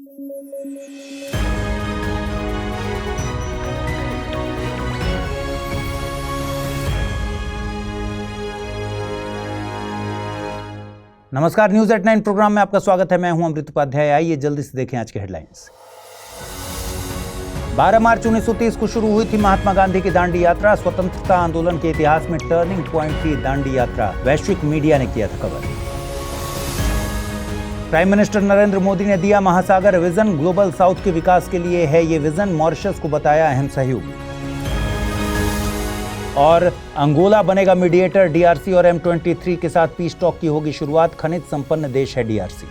नमस्कार, news at 9 programme में आपका स्वागत है। मैं हूं अमृत उपाध्याय। आइए जल्दी से देखें आज के हेडलाइंस। 12 मार्च 1930 को शुरू हुई थी महात्मा गांधी की दांडी यात्रा। स्वतंत्रता आंदोलन के इतिहास में टर्निंग पॉइंट थी दांडी यात्रा। वैश्विक मीडिया ने किया था cover. Prime minister Narendra Modi ने दिया महासागर विजन। ग्लोबल साउथ के विकास के लिए है ये विजन। मॉरिशस को बताया अहम सहयोगी। और अंगोला बनेगा मीडिएटर। डीआरसी और M23 के साथ पीस टॉक की होगी शुरुआत। खनिज संपन्न देश है डीआरसी।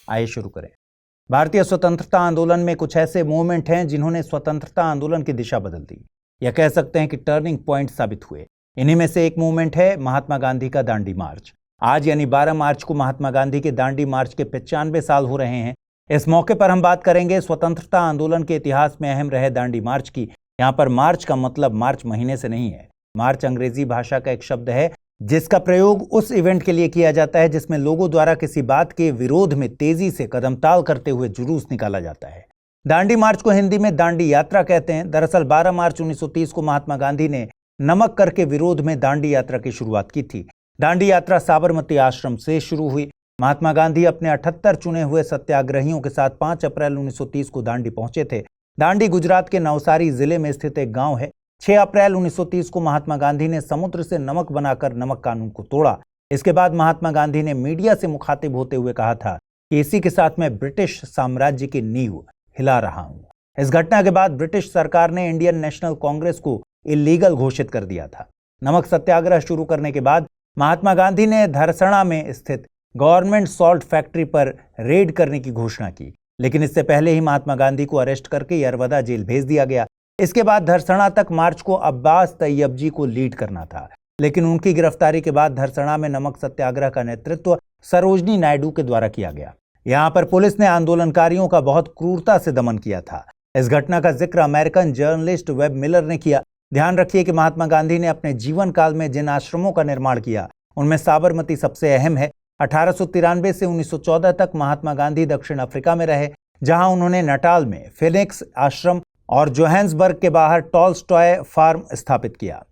आइए शुरू करें। भारतीय स्वतंत्रता आंदोलन में कुछ ऐसे मूवमेंट हैं जिन्होंने स्वतंत्रता आंदोलन की दिशा बदल दी, या कह सकते हैं कि टर्निंग पॉइंट साबित हुए। इन्हीं में से एक मूवमेंट है महात्मा गांधी का दांडी मार्च। आज यानी 12 मार्च को महात्मा गांधी के दांडी मार्च के 95 साल हो रहे हैं। इस मौके पर हम बात करेंगे स्वतंत्रता आंदोलन के इतिहास में अहम रहे दांडी मार्च की। यहाँ पर मार्च का मतलब मार्च महीने से नहीं है। मार्च अंग्रेजी भाषा का एक शब्द है जिसका प्रयोग उस इवेंट के लिए किया जाता है जिसमें लोगों द्वारा किसी बात के विरोध में तेजी से कदमताल करते हुए जुलूस निकाला जाता है। दांडी मार्च को हिंदी में दांडी यात्रा कहते हैं। दरअसल 12 मार्च 1930 को महात्मा गांधी ने नमक कर के विरोध में दांडी यात्रा की शुरुआत की थी। दांडी यात्रा साबरमती आश्रम से शुरू हुई। महात्मा गांधी अपने 78 चुने हुए सत्याग्रहियों के साथ 5 अप्रैल 1930 को दांडी पहुंचे थे। दांडी गुजरात के नवसारी जिले में स्थित एक गांव है। 6 अप्रैल 1930 को महात्मा गांधी ने समुद्र से नमक बनाकर नमक कानून को तोड़ा। इसके बाद महात्मा गांधी ने मीडिया से मुखातिब होते हुए कहा था कि इसी के साथ मैं ब्रिटिश साम्राज्य की नींव हिला रहा हूं। इस घटना के बाद ब्रिटिश सरकार ने इंडियन नेशनल कांग्रेस को इलीगल घोषित कर दिया था। नमक सत्याग्रह शुरू करने के बाद महात्मा गांधी ने धरसणा में स्थित गवर्नमेंट सॉल्ट फैक्ट्री पर रेड करने की घोषणा की, लेकिन इससे पहले ही महात्मा गांधी को अरेस्ट करके यरवदा जेल भेज दिया गया। इसके बाद धरसणा तक मार्च को अब्बास तैयबजी को लीड करना था, लेकिन उनकी गिरफ्तारी के बाद धरसणा में नमक सत्याग्रह का नेतृत्व सरोजनी नायडू के द्वारा किया गया। यहाँ पर पुलिस ने आंदोलनकारियों का बहुत क्रूरता से दमन किया था। इस घटना का जिक्र अमेरिकन जर्नलिस्ट वेब मिलर ने किया। ध्यान रखिए कि महात्मा गांधी ने अपने जीवन काल में जिन आश्रमों का निर्माण किया उनमें साबरमती सबसे अहम है। 1893 से 1914 तक महात्मा गांधी दक्षिण अफ्रीका में रहे, जहां उन्होंने नटाल में फिनिक्स आश्रम और जोहान्सबर्ग के बाहर टॉल्स्टॉय फार्म स्थापित किया।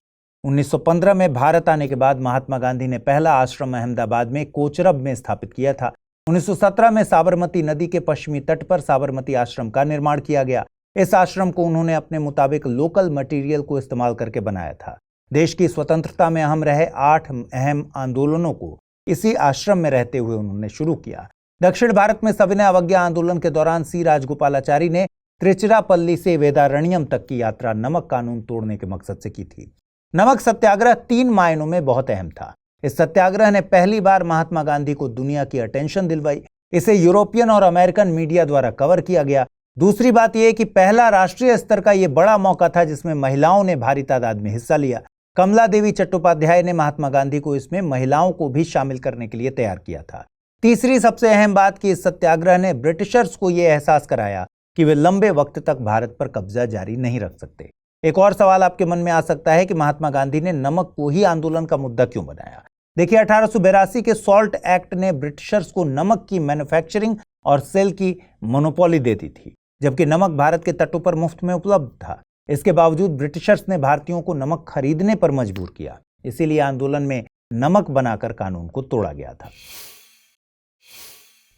1915 में भारत आने के बाद महात्मा गांधी ने पहला आश्रम अहमदाबाद में कोचरब में स्थापित किया था। 1917 में साबरमती नदी के पश्चिमी तट पर साबरमती आश्रम का निर्माण किया गया। इस आश्रम को उन्होंने अपने मुताबिक लोकल मटेरियल को इस्तेमाल करके बनाया था। देश की स्वतंत्रता में अहम रहे 8 अहम आंदोलनों को इसी आश्रम में रहते हुए उन्होंने शुरू किया। दक्षिण भारत में सविनय अवज्ञा आंदोलन के दौरान सी राजगोपालाचारी ने त्रिचिरापल्ली से वेदारण्यम तक की यात्रा नमक कानून तोड़ने के मकसद से की थी। नमक सत्याग्रह 3 मायनों में बहुत अहम था। इस सत्याग्रह ने पहली बार महात्मा गांधी को दुनिया की अटेंशन दिलवाई। इसे यूरोपियन और अमेरिकन मीडिया द्वारा कवर किया गया। दूसरी बात यह कि पहला राष्ट्रीय स्तर का यह बड़ा मौका था जिसमें महिलाओं ने भारी तादाद में हिस्सा लिया। कमला देवी चट्टोपाध्याय ने महात्मा गांधी को इसमें महिलाओं को भी शामिल करने के लिए तैयार किया था। तीसरी सबसे अहम बात कि इस सत्याग्रह ने ब्रिटिशर्स को यह एहसास कराया कि वे लंबे वक्त तक भारत पर कब्जा जारी नहीं रख सकते। एक और सवाल आपके मन में आ सकता है कि महात्मा गांधी ने नमक को ही आंदोलन का मुद्दा क्यों बनाया। देखिए, 1882 के सॉल्ट एक्ट ने ब्रिटिशर्स को नमक की मैन्युफैक्चरिंग और सेल की मोनोपोली दे दी थी, जबकि नमक भारत के तटों पर मुफ्त में उपलब्ध था। इसके बावजूद ब्रिटिशर्स ने भारतीयों को नमक खरीदने पर मजबूर किया। इसीलिए आंदोलन में नमक बनाकर कानून को तोड़ा गया था।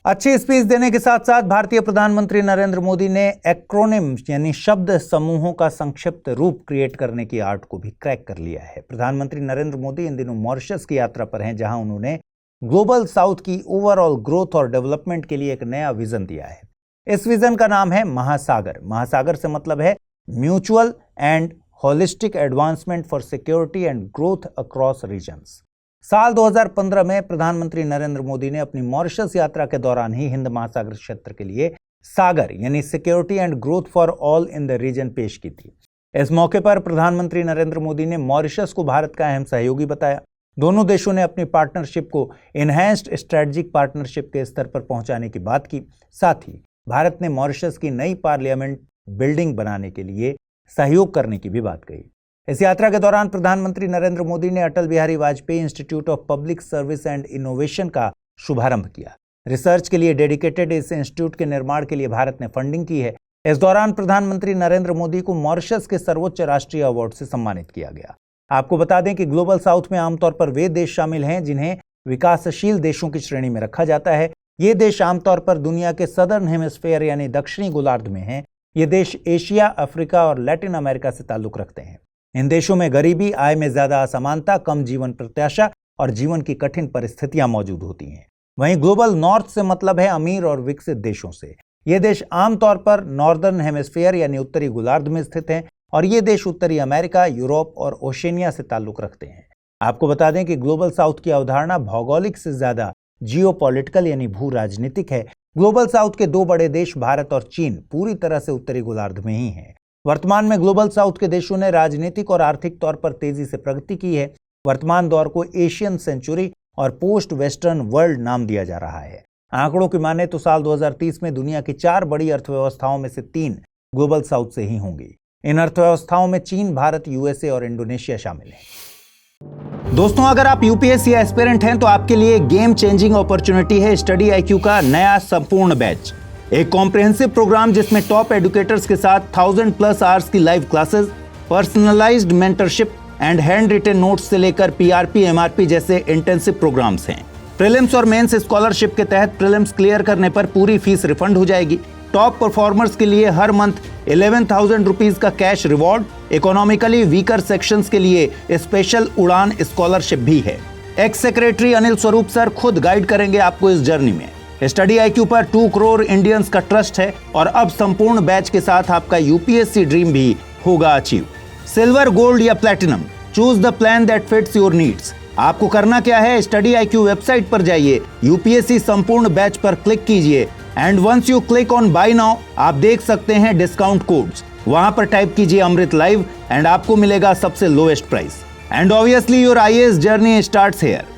अच्छी स्पीच देने के साथ साथ भारतीय प्रधानमंत्री नरेंद्र मोदी ने एक्रोनिम यानी शब्द समूहों का संक्षिप्त रूप क्रिएट करने की आर्ट को भी क्रैक कर लिया है। प्रधानमंत्री नरेंद्र मोदी इन दिनों मॉरिशस की यात्रा पर हैं, जहां उन्होंने ग्लोबल साउथ की ओवरऑल ग्रोथ और डेवलपमेंट के लिए एक नया विजन दिया है। इस विजन का नाम है महासागर। महासागर से मतलब है mutual and holistic advancement for security and growth across regions. साल 2015 में प्रधानमंत्री नरेंद्र मोदी ने अपनी मॉरिशस यात्रा के दौरान ही हिंद महासागर क्षेत्र के लिए सागर यानी security and growth for all in the region पेश की थी। इस मौके पर प्रधानमंत्री नरेंद्र मोदी ने मॉरिशस को भारत का अहम सहयोगी बताया। दोनों देशों ने अपनी पार्टनरशिप को इनहैंस्ड स्ट्रेटेजिक पार्टनरशिप के स्तर पर पहुंचाने की बात की। साथ ही भारत ने मॉरिशस की नई पार्लियामेंट बिल्डिंग बनाने के लिए सहयोग करने की भी बात कही। इस यात्रा के दौरान प्रधानमंत्री नरेंद्र मोदी ने Atal Bihari Vajpayee Institute of Public Service and Innovation का शुभारंभ किया। रिसर्च के लिए डेडिकेटेड इस इंस्टीट्यूट के निर्माण के लिए भारत ने फंडिंग की है। इस दौरान प्रधानमंत्री नरेंद्र मोदी को मॉरिशस के सर्वोच्च राष्ट्रीय अवार्ड से सम्मानित किया गया। आपको बता दें कि ग्लोबल साउथ में आमतौर पर वे देश शामिल हैं जिन्हें विकासशील देशों की श्रेणी में रखा जाता है। ये देश आमतौर पर दुनिया के सदर्न हेमिस्फीयर यानी दक्षिणी गोलार्ध में हैं। ये देश एशिया, अफ्रीका और लैटिन अमेरिका से ताल्लुक रखते हैं। इन देशों में गरीबी, आय में ज्यादा असमानता, कम जीवन प्रत्याशा और जीवन की कठिन परिस्थितियां मौजूद होती हैं। वहीं ग्लोबल नॉर्थ से मतलब है अमीर और विकसित देशों से। ये देश आमतौर पर नॉर्दर्न हेमिस्फीयर यानी उत्तरी गोलार्ध में स्थित हैं और ये देश उत्तरी अमेरिका, यूरोप और ओशनिया से ताल्लुक रखते हैं। आपको बता दें कि ग्लोबल साउथ की अवधारणा भौगोलिक से ज्यादा जियोपॉलिटिकल यानी भू राजनीतिक है। ग्लोबल साउथ के दो बड़े देश भारत और चीन पूरी तरह से उत्तरी गोलार्ध में ही हैं। वर्तमान में ग्लोबल साउथ के देशों ने राजनीतिक और आर्थिक तौर पर तेजी से प्रगति की है। वर्तमान दौर को एशियन सेंचुरी और पोस्ट वेस्टर्न वर्ल्ड नाम दिया जा रहा है। आंकड़ों की माने तो साल 2030 में दुनिया की 4 बड़ी अर्थव्यवस्थाओं में से 3 ग्लोबल साउथ से ही होंगी। इन अर्थव्यवस्थाओं में चीन, भारत, यूएसए और इंडोनेशिया शामिल हैं। दोस्तों, अगर आप यूपीएससी एस्पिरेंट हैं तो आपके लिए गेम चेंजिंग अपॉर्चुनिटी है स्टडी आईक्यू का नया संपूर्ण बैच। एक कॉम्प्रिहेंसिव प्रोग्राम जिसमें टॉप एडुकेटर्स के साथ 1000+ आवर्स की live classes, personalized mentorship and hand written notes से लेकर पीआरपी, एमआरपी जैसे इंटेंसिव प्रोग्राम्स हैं। प्रीलिम्स और मेंस स्कॉलरशिप के तहत प्रीलिम्स क्लियर करने पर पूरी फीस रिफंड हो जाएगी। टॉप परफॉर्मर्स के लिए हर मंथ 11,000 रुपीज का cash reward, economically weaker sections के लिए स्पेशल उड़ान स्कॉलरशिप भी है। X secretary Anil Swarup sir खुद गाइड करेंगे आपको इस जर्नी में। स्टडी आईक्यू पर 2 करोड़ इंडियंस का ट्रस्ट है और अब संपूर्ण बैच के साथ आपका यूपीएससी ड्रीम भी होगा अचीव। सिल्वर, गोल्ड या platinum, choose the plan that fits your needs. आपको करना क्या है, स्टडी आईक्यू वेबसाइट पर जाइए, यूपीएससी संपूर्ण बैच पर क्लिक कीजिए and once you click on buy now आप देख सकते हैं डिस्काउंट कोड्स। वहां पर टाइप कीजिए अमृत लाइव एंड आपको मिलेगा सबसे lowest price and obviously your IAS journey starts here.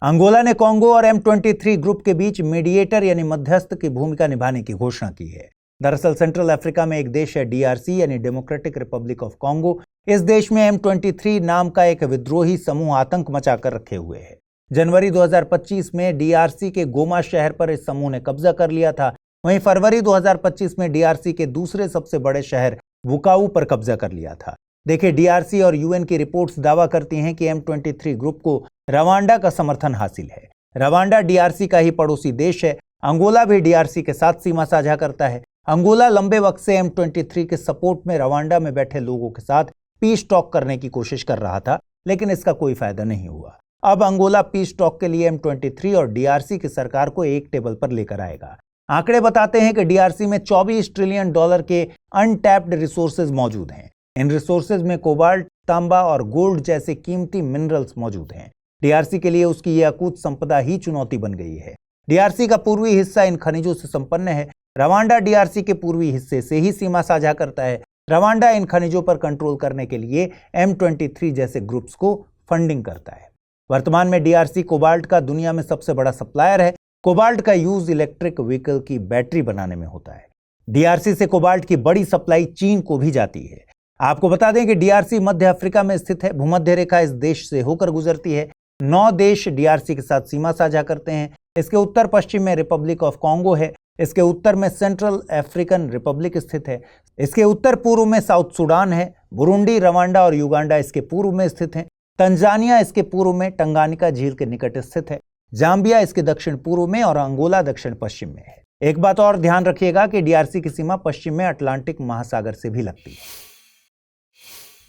Angola ने कॉन्गो और M23 ग्रुप के बीच मीडिएटर यानी मध्यस्थ की भूमिका निभाने की घोषणा की है। दरअसल सेंट्रल अफ्रीका में एक देश है डीआरसी यानी डेमोक्रेटिक रिपब्लिक ऑफ कॉन्गो। इस देश में M23 नाम का एक विद्रोही समूह आतंक मचाकर रखे हुए है। जनवरी 2025 में डीआरसी के गोमा शहर पर इस समूह ने कब्जा कर लिया था। वहीं फरवरी 2025 में डीआरसी के दूसरे सबसे बड़े शहर बुकाऊ पर कब्जा कर लिया था। देखिए, डीआरसी और यूएन की रिपोर्ट्स दावा करती हैं कि M23 ग्रुप को रवांडा का समर्थन हासिल है। रवांडा डीआरसी का ही पड़ोसी देश है। अंगोला भी डीआरसी के साथ सीमा साझा करता है। अंगोला लंबे वक्त से M23 के सपोर्ट में रवांडा में बैठे लोगों के साथ पीस टॉक करने की कोशिश कर रहा था, लेकिन इसका कोई फायदा नहीं हुआ। अब अंगोला पीस टॉक के लिए M23 और डीआरसी की सरकार को एक टेबल पर लेकर आएगा। आंकड़े बताते हैं कि डीआरसी में $24 ट्रिलियन के अनटैप्ड रिसोर्सेज मौजूद हैं। इन रिसोर्सेज में कोबाल्ट, तांबा और गोल्ड जैसे कीमती मिनरल्स मौजूद हैं। डीआरसी के लिए उसकी यह अकूत संपदा ही चुनौती बन गई है। डीआरसी का पूर्वी हिस्सा इन खनिजों से संपन्न है। रवांडा डीआरसी के पूर्वी हिस्से से ही सीमा साझा करता है। रवांडा इन खनिजों पर कंट्रोल करने के लिए M23 जैसे ग्रुप्स को फंडिंग करता है। वर्तमान में डीआरसी कोबाल्ट का दुनिया में सबसे बड़ा सप्लायर है। कोबाल्ट का यूज इलेक्ट्रिक व्हीकल की बैटरी बनाने में होता है। डीआरसी से कोबाल्ट की बड़ी सप्लाई चीन को भी जाती है। आपको बता दें कि डीआरसी मध्य अफ्रीका में स्थित है। भूमध्य रेखा इस देश से होकर गुजरती है। 9 देश डीआरसी के साथ सीमा साझा करते हैं। इसके उत्तर पश्चिम में रिपब्लिक ऑफ कॉन्गो है। इसके उत्तर में सेंट्रल अफ्रीकन रिपब्लिक स्थित है। इसके उत्तर पूर्व में साउथ सूडान है। बुरुंडी, रवांडा और युगांडा इसके पूर्व में स्थित हैं। तंजानिया इसके पूर्व में टंगानिका झील के निकट स्थित है। जाम्बिया इसके दक्षिण पूर्व में और अंगोला दक्षिण पश्चिम में है। एक बात और ध्यान रखिएगा कि डीआरसी की सीमा पश्चिम में अटलांटिक महासागर से भी लगती है।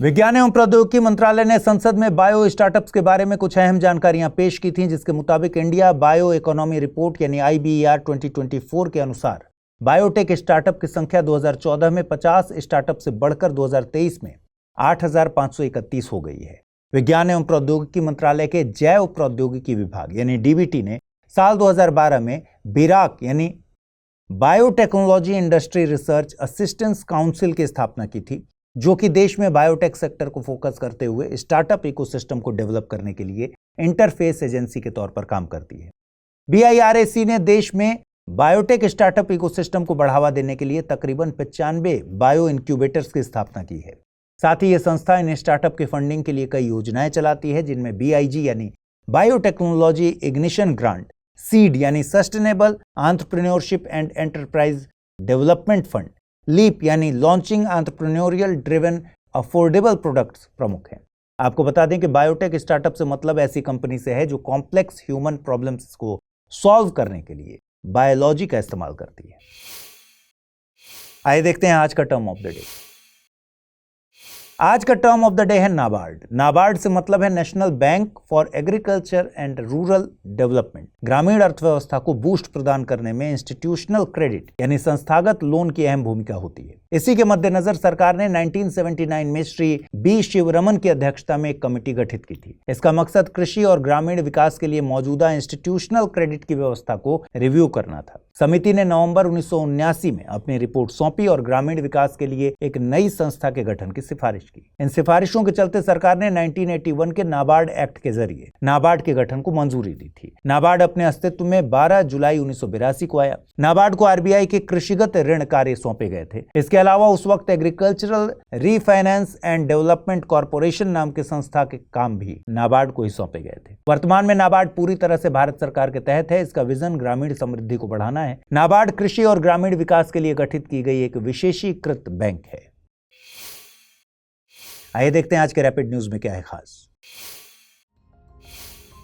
विज्ञान एवं प्रौद्योगिकी मंत्रालय ने संसद में बायो स्टार्टअप्स के बारे में कुछ अहम जानकारियां पेश की थीं, जिसके मुताबिक इंडिया बायो इकोनॉमी रिपोर्ट यानी IBER 2024 के अनुसार बायोटेक स्टार्टअप की संख्या 2014 में 50 स्टार्टअप से बढ़कर 2023 में 8,531 हो गई है। विज्ञान एवं प्रौद्योगिकी मंत्रालय के जैव प्रौद्योगिकी विभाग यानी DBT ने साल 2012 में BIRAC यानी biotechnology industry research assistance council की स्थापना की थी, जो कि देश में बायोटेक सेक्टर को फोकस करते हुए स्टार्टअप इकोसिस्टम को डेवलप करने के लिए इंटरफेस एजेंसी के तौर पर काम करती है। BIRAC ने देश में बायोटेक स्टार्टअप इकोसिस्टम को बढ़ावा देने के लिए तकरीबन 95 बायो इंक्यूबेटर्स की स्थापना की है। साथ ही यह संस्था इन स्टार्टअप की फंडिंग के लिए कई योजनाएं चलाती है, जिनमें BIG यानी बायोटेक्नोलॉजी इग्निशन ग्रांट, सीड यानी sustainable entrepreneurship and enterprise development fund, leap यानी launching entrepreneurial driven affordable products प्रमुख हैं। आपको बता दें कि बायोटेक स्टार्टअप से मतलब ऐसी कंपनी से है जो कॉम्प्लेक्स ह्यूमन प्रॉब्लम्स को सॉल्व करने के लिए बायोलॉजी का इस्तेमाल करती है। आइए देखते हैं आज का टर्म ऑफ द डे। आज का टर्म ऑफ द डे है नाबार्ड। नाबार्ड से मतलब है national bank for agriculture and rural development. ग्रामीण अर्थव्यवस्था को बूस्ट प्रदान करने में इंस्टीट्यूशनल क्रेडिट यानी संस्थागत लोन की अहम भूमिका होती है। इसी के मद्देनजर सरकार ने 1979 में श्री बी शिवरमन की अध्यक्षता में एक कमेटी गठित की थी। इसका मकसद कृषि और ग्रामीण विकास के लिए मौजूदा इंस्टीट्यूशनल क्रेडिट की व्यवस्था को रिव्यू करना था। समिति ने नवंबर 1979 में अपनी रिपोर्ट सौंपी और ग्रामीण विकास के लिए एक नई संस्था के गठन की सिफारिश की। इन सिफारिशों के चलते सरकार ने 1981 के नाबार्ड एक्ट के जरिए नाबार्ड के गठन को मंजूरी दी थी। नाबार्ड अपने अस्तित्व में 12 जुलाई 1982 को आया। नाबार्ड को RBI के कृषिगत ऋण कार्य सौंपे गए थे। इसके अलावा उस वक्त agricultural refinance and development corporation नाम की संस्था के काम भी नाबार्ड को ही सौंपे गए थे। वर्तमान में नाबार्ड पूरी तरह से भारत सरकार के तहत है। इसका विजन ग्रामीण समृद्धि को बढ़ाना है। नाबार्ड कृषि और ग्रामीण विकास के लिए गठित की गई एक विशेषीकृत बैंक है। आइए देखते हैं आज के रैपिड न्यूज में क्या है खास।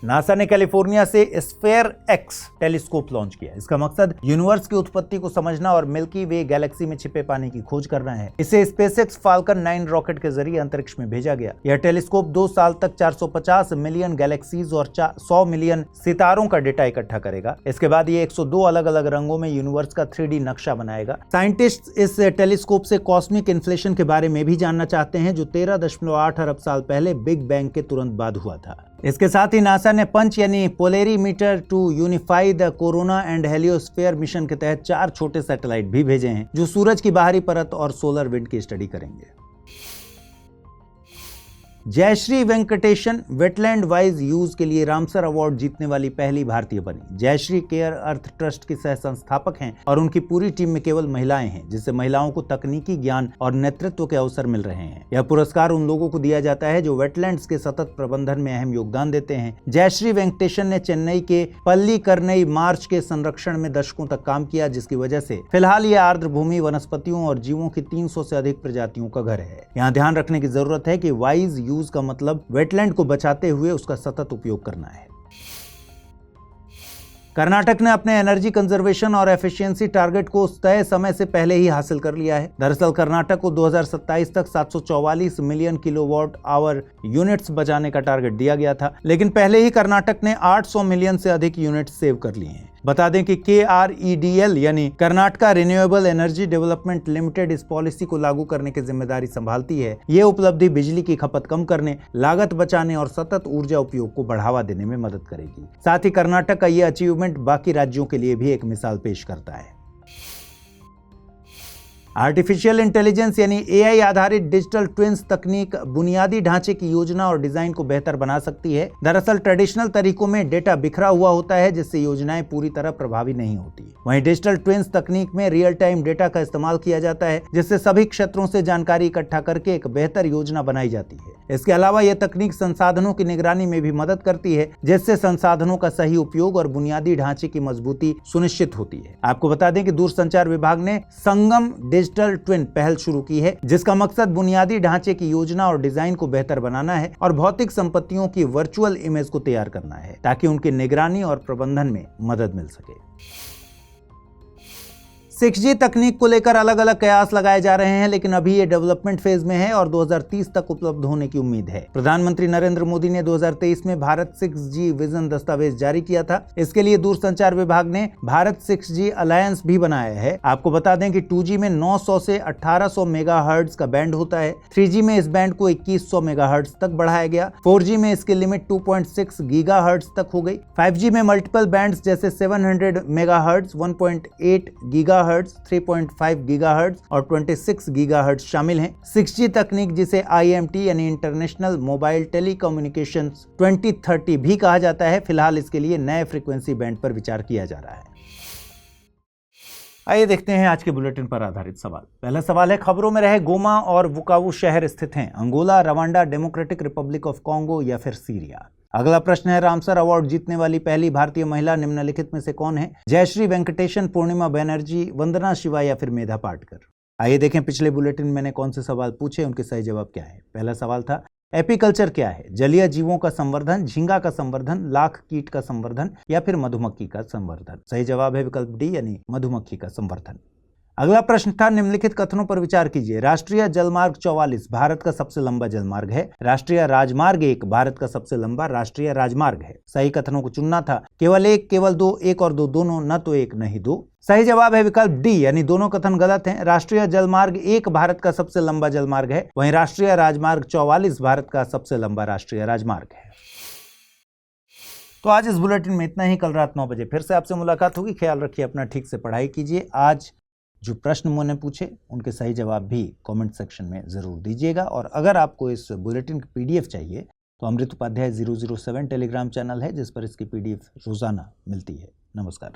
नासा ने कैलिफोर्निया से स्फेयर एक्स टेलीस्कोप लॉन्च किया। इसका मकसद यूनिवर्स की उत्पत्ति को समझना और मिल्की वे गैलेक्सी में छिपे पानी की खोज करना है। इसे स्पेसएक्स फाल्कन 9 रॉकेट के जरिए अंतरिक्ष में भेजा गया। यह टेलीस्कोप 2 साल तक 450 मिलियन गैलेक्सीज और 100 मिलियन सितारों का डेटा इकट्ठा करेगा। इसके बाद ये 102 अलग अलग रंगों में यूनिवर्स का 3D नक्शा बनाएगा। साइंटिस्ट इस टेलीस्कोप से कॉस्मिक इन्फ्लेशन के बारे में भी जानना चाहते हैं, जो 13.8 अरब साल पहले बिग बैंग के तुरंत बाद हुआ था। इसके साथ ही नासा ने पंच यानी Polarimeter to Unify the Corona and Heliosphere mission के तहत 4 छोटे सैटेलाइट भी भेजे हैं, जो सूरज की बाहरी परत और सोलर विंड की स्टडी करेंगे। Jayashree Venkatesan wetland wise use के लिए रामसर अवार्ड जीतने वाली पहली भारतीय बनी। जयश्री केयर अर्थ ट्रस्ट की सह संस्थापक हैं और उनकी पूरी टीम में केवल महिलाएं हैं, जिससे महिलाओं को तकनीकी ज्ञान और नेतृत्व के अवसर मिल रहे हैं। यह पुरस्कार उन लोगों को दिया जाता है जो वेटलैंड्स के सतत प्रबंधन में अहम योगदान देते हैं। जयश्री वेंकटेशन ने चेन्नई के पल्लीकरनई मार्च के संरक्षण में दशकों तक काम किया, जिसकी वजह से फिलहाल ये आर्द्र भूमि, वनस्पतियों और जीवों की 300 से अधिक प्रजातियों का घर है। यहाँ ध्यान रखने की जरूरत है कि वाइज यूज का मतलब वेटलैंड को बचाते हुए उसका सतत उपयोग करना है। कर्नाटक ने अपने एनर्जी कंजर्वेशन और एफिशिएंसी टारगेट को तय समय से पहले ही हासिल कर लिया है। दरअसल कर्नाटक को 2027 तक 744 मिलियन किलोवाट आवर यूनिट्स बचाने का टारगेट दिया गया था, लेकिन पहले ही कर्नाटक ने 800 मिलियन से अधिक यूनिट्स सेव कर लिए हैं। बता दें कि KREDL यानी Karnataka renewable energy development limited इस पॉलिसी को लागू करने की जिम्मेदारी संभालती है। ये उपलब्धि बिजली की खपत कम करने, लागत बचाने और सतत ऊर्जा उपयोग को बढ़ावा देने में मदद करेगी। साथ ही कर्नाटक का ये अचीवमेंट बाकी राज्यों के लिए भी एक मिसाल पेश करता है। आर्टिफिशियल इंटेलिजेंस यानी AI आधारित डिजिटल ट्विन्स तकनीक बुनियादी ढांचे की योजना और डिजाइन को बेहतर बना सकती है। दरअसल ट्रेडिशनल तरीकों में डेटा बिखरा हुआ होता है, जिससे योजनाएं पूरी तरह प्रभावी नहीं होती। वहीं डिजिटल ट्विन्स तकनीक में रियल टाइम डेटा का इस्तेमाल किया जाता है, जिससे सभी क्षेत्रों से जानकारी इकट्ठा करके एक बेहतर योजना बनाई जाती है। इसके अलावा यह तकनीक संसाधनों की निगरानी में भी मदद करती है, जिससे संसाधनों का सही उपयोग और बुनियादी ढांचे की मजबूती सुनिश्चित होती है। आपको बता दें कि दूरसंचार विभाग ने संगम डिजिटल ट्विन पहल शुरू की है, जिसका मकसद बुनियादी ढांचे की योजना और डिजाइन को बेहतर बनाना है और भौतिक संपत्तियों की वर्चुअल इमेज को तैयार करना है, ताकि उनकी निगरानी और प्रबंधन में मदद मिल सके। 6G तकनीक को लेकर अलग अलग कयास लगाए जा रहे हैं, लेकिन अभी ये डेवलपमेंट फेज में है और 2030 तक उपलब्ध होने की उम्मीद है। प्रधानमंत्री नरेंद्र मोदी ने 2023 में भारत 6G विजन दस्तावेज जारी किया था। इसके लिए दूरसंचार विभाग ने भारत 6G अलायंस भी बनाया है। आपको बता दें कि 2G में 900 से 1800 मेगाहर्ट्ज का बैंड होता है। 3G में इस बैंड को 2100 मेगाहर्ट्ज तक बढ़ाया गया। 4G में इसकी लिमिट 2.6 गीगाहर्ट्ज तक हो गई। 5G में मल्टीपल बैंड्स जैसे 700 मेगाहर्ट्ज, 1.8 गीगाहर्ट्ज, 3.5 गीगाहर्ट्ज और 26 गीगाहर्ट्ज शामिल हैं। 6G तकनीक, जिसे IMT यानी इंटरनेशनल मोबाइल टेलीकम्युनिकेशंस 2030 भी कहा जाता है, फिलहाल इसके लिए नए फ्रीक्वेंसी बैंड पर विचार किया जा रहा है। आइए देखते हैं आज के बुलेटिन पर आधारित सवाल। पहला सवाल है, खबरों में रहे गोमा और बुकावू शहर स्थित हैं Angola, Rwanda, Democratic Republic of Congo या फिर सीरिया। अगला प्रश्न है, रामसर अवार्ड जीतने वाली पहली भारतीय महिला निम्नलिखित में से कौन है? जयश्री वेंकटेशन, पूर्णिमा बनर्जी, वंदना शिवा या फिर मेधा पाटकर। आइए देखें पिछले बुलेटिन में मैंने कौन से सवाल पूछे, उनके सही जवाब क्या है। पहला सवाल था, एपीकल्चर क्या है? जलीय जीवों का संवर्धन, झींगा का संवर्धन, लाख कीट का संवर्धन या फिर मधुमक्खी का संवर्धन। सही जवाब है विकल्प डी यानी मधुमक्खी का संवर्धन। अगला प्रश्न था, निम्नलिखित कथनों पर विचार कीजिए। राष्ट्रीय जलमार्ग 44 भारत का सबसे लंबा जलमार्ग है। राष्ट्रीय राजमार्ग 1 भारत का सबसे लंबा राष्ट्रीय राजमार्ग है। सही कथनों को चुनना था, केवल एक, केवल दो, एक और दो, दोनों, न तो एक नहीं दो। सही जवाब है विकल्प डी यानी दोनों कथन गलत हैं। राष्ट्रीय जलमार्ग 1 भारत का सबसे लंबा जलमार्ग है, वहीं राष्ट्रीय राजमार्ग 44 भारत का सबसे लंबा राष्ट्रीय राजमार्ग है। तो आज इस बुलेटिन में इतना ही। कल रात 9 बजे फिर से आपसे मुलाकात होगी। ख्याल रखिए अपना, ठीक से पढ़ाई कीजिए। आज जो प्रश्न मैंने पूछे उनके सही जवाब भी कमेंट सेक्शन में ज़रूर दीजिएगा। और अगर आपको इस बुलेटिन की पीडीएफ चाहिए तो अमृत उपाध्याय 007 टेलीग्राम चैनल है, जिस पर इसकी पीडीएफ रोज़ाना मिलती है। नमस्कार।